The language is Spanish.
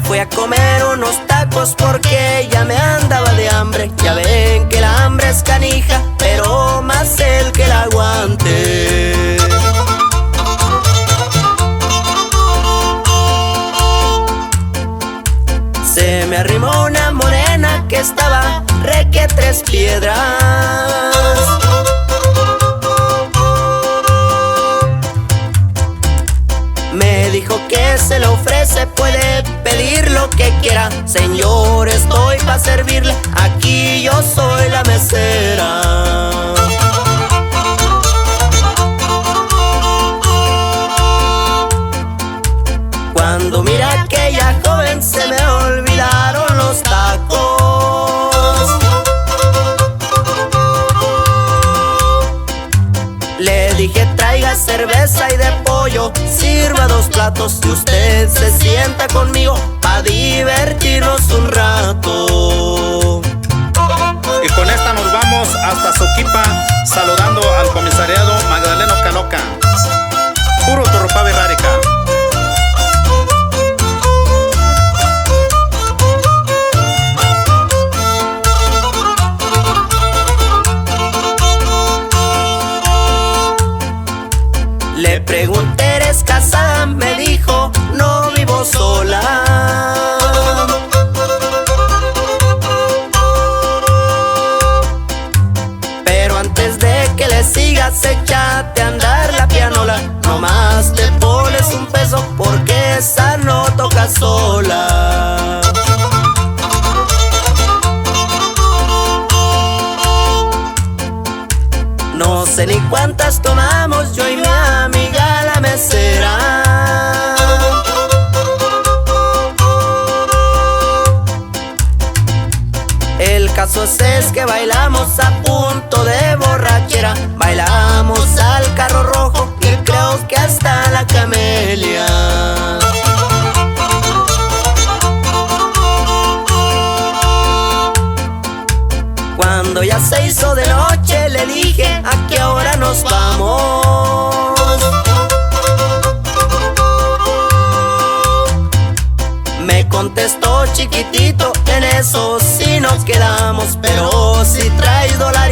fui a comer unos tacos porque ya me andaba de hambre. Ya ven que la hambre es canija, pero más el que la aguante. Se me arrimó una morena que estaba reque tres piedras. Me dijo que se le ofrece, puede pedir lo que quiera. Señor, estoy pa' servirle, aquí yo soy la mesera. Cuando miré a aquella joven se me olvidaron los tacos. Le dije traiga cerveza y de pollo, sirva 2 platos y usted se sienta conmigo pa' divertirnos un rato. Y con esta nos vamos hasta Soquipa, saludando al comisariado Magdaleno Caloca. Puro Torrupavi Rárica. Le pregunté, ¿eres casada? Me dijo, no vivo sola. Pero antes de que le sigas, échate a andar la pianola. Nomás te pones un peso porque esa no toca sola. No sé ni cuántas tomamos yo y mi amiga la mesera. El caso es que bailamos a punto de borrachera. Bailamos al carro rojo y creo que hasta la camelia. Cuando ya se hizo de noche le dije, ¿a qué hora nos vamos? Me contestó chiquitito, en eso sí nos quedamos, pero si traes dólares